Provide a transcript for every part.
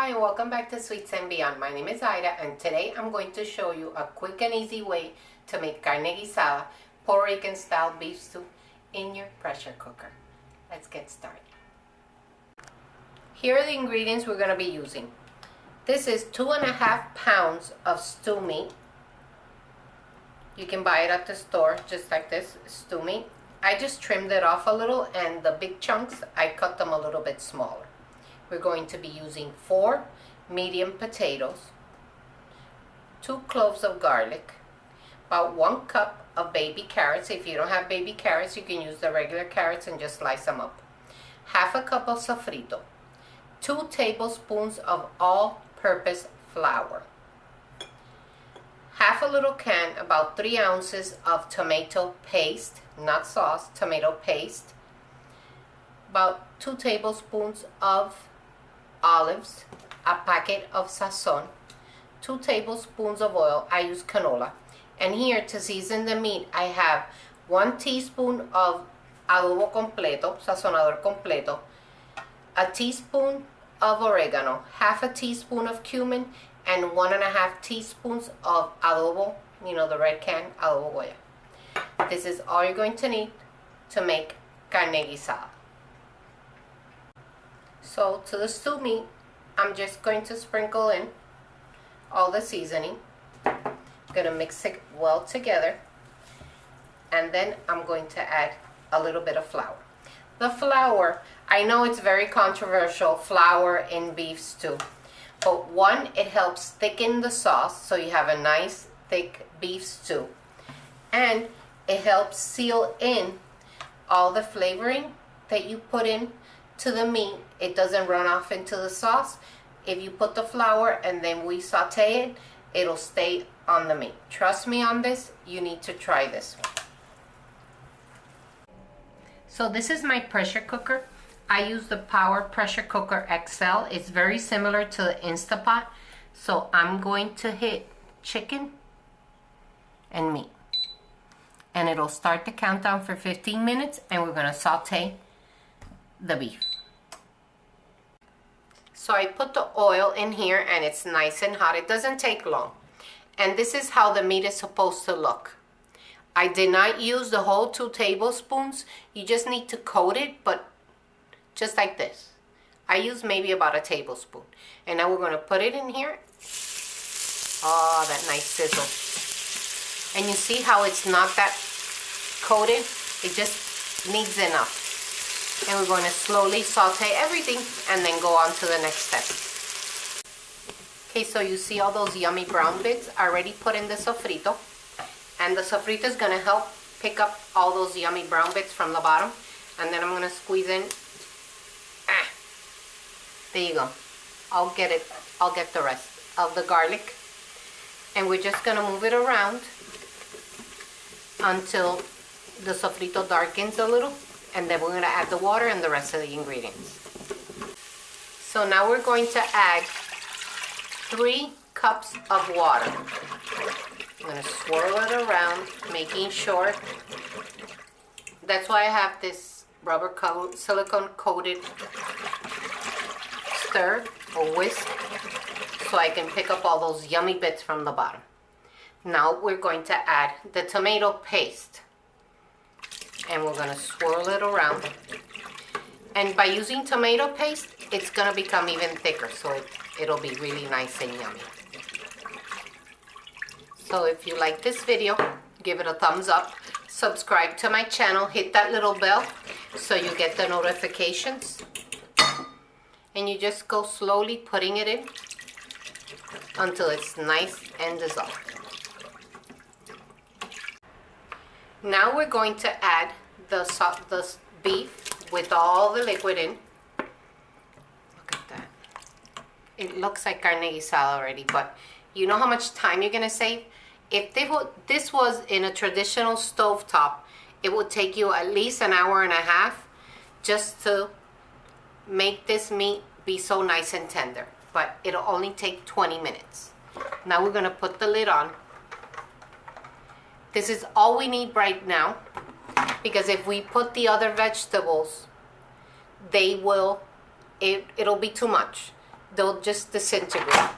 Hi and welcome back to Sweets and Beyond. My name is Ida and today I'm going to show you a quick and easy way to make carne guisada, Puerto Rican style beef stew in your pressure cooker. Let's get started. Here are the ingredients we're going to be using. This is 2.5 pounds of stew meat. You can buy it at the store just like this, stew meat. I just trimmed it off a little and the big chunks, I cut them a little bit smaller. We're going to be using 4 medium potatoes, 2 cloves of garlic, about 1 cup of baby carrots. If you don't have baby carrots, you can use the regular carrots and just slice them up. Half a cup of sofrito, 2 tablespoons of all-purpose flour, half a little can, about 3 ounces of tomato paste, not sauce, tomato paste, about 2 tablespoons of olives, a packet of sazon, 2 tablespoons of oil. I use canola. And here to season the meat, I have 1 teaspoon of adobo completo, sazonador completo, a teaspoon of oregano, half a teaspoon of cumin, and 1.5 teaspoons of adobo, the red can, adobo goya. This is all you're going to need to make carne guisada. So to the stew meat, I'm just going to sprinkle in all the seasoning. I'm going to mix it well together. And then I'm going to add a little bit of flour. The flour, I know it's very controversial, flour in beef stew. But one, it helps thicken the sauce so you have a nice thick beef stew. And it helps seal in all the flavoring that you put in to the meat. It doesn't run off into the sauce. If you put the flour and then we saute it, it'll stay on the meat. Trust me on this, you need to try this one. So this is my pressure cooker. I use the Power Pressure Cooker XL. It's very similar to the Instapot. So I'm going to hit chicken and meat. And it'll start the countdown for 15 minutes and we're gonna saute the beef. So I put the oil in here and it's nice and hot. It doesn't take long. And this is how the meat is supposed to look. I did not use the whole 2 tablespoons. You just need to coat it, but just like this. I use maybe about a tablespoon. And now we're going to put it in here. Oh, that nice sizzle. And you see how it's not that coated? It just needs enough. And we're going to slowly saute everything and then go on to the next step. Okay, so you see all those yummy brown bits already put in the sofrito. And the sofrito is going to help pick up all those yummy brown bits from the bottom. And then I'm going to squeeze in. There you go. I'll get the rest of the garlic. And we're just going to move it around until the sofrito darkens a little. And then we're going to add the water and the rest of the ingredients. So now we're going to add 3 cups of water. I'm going to swirl it around, making sure. That's why I have this rubber silicone coated stir or whisk, so I can pick up all those yummy bits from the bottom. Now we're going to add the tomato paste. And we're going to swirl it around. And by using tomato paste, it's going to become even thicker, so it'll be really nice and yummy. So if you like this video, give it a thumbs up. Subscribe to my channel. Hit that little bell so you get the notifications. And you just go slowly putting it in until it's nice and dissolved. Now we're going to add the beef with all the liquid in. Look at that. It looks like carne guisada already, but you know how much time you're going to save? If this was in a traditional stovetop, it would take you at least an hour and a half just to make this meat be so nice and tender. But it'll only take 20 minutes. Now we're going to put the lid on. This is all we need right now, because if we put the other vegetables, it'll be too much. they'll just disintegrate.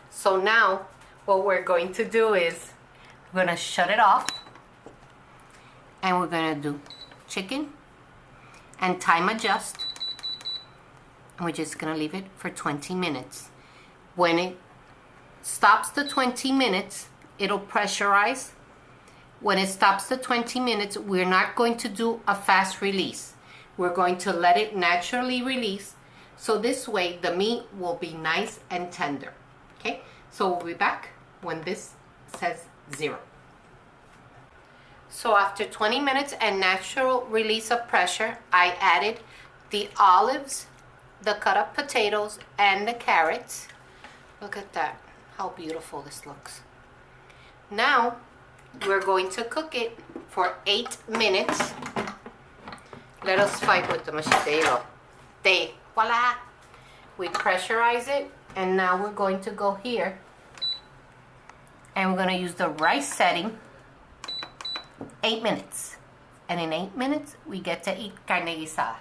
So now what we're going to do is we're going to shut it off, and we're going to do chicken and time adjust, and we're just going to leave it for 20 minutes. When it stops the 20 minutes, it'll pressurize. When it stops the 20 minutes, we're not going to do a fast release. We're going to let it naturally release, so this way the meat will be nice and tender. Okay, so we'll be back when this says 0. So after 20 minutes and natural release of pressure, I added the olives, the cut up potatoes, and the carrots. Look at that, how beautiful this looks. Now we're going to cook it for 8 minutes. Let us fight with the machitero. Voila! We pressurize it, and now we're going to go here, and we're going to use the rice setting. 8 minutes. And in 8 minutes, we get to eat carne guisada.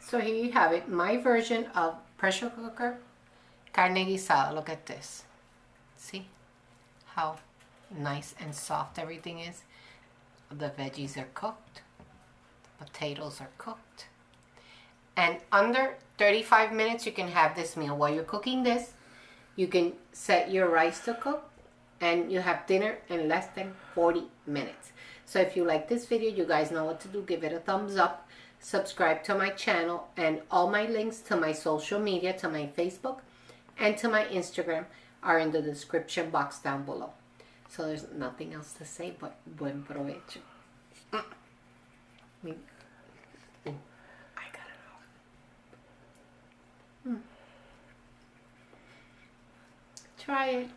So here you have it, my version of pressure cooker carne guisada. Look at this. See how nice and soft everything is? The veggies are cooked. The potatoes are cooked. And under 35 minutes, you can have this meal. While you're cooking this, you can set your rice to cook, and you have dinner in less than 40 minutes. So if you like this video, you guys know what to do. Give it a thumbs up, subscribe to my channel, and all my links to my social media, to my Facebook and to my Instagram are in the description box down below. So there's nothing else to say but buen provecho. I got it all. Try it.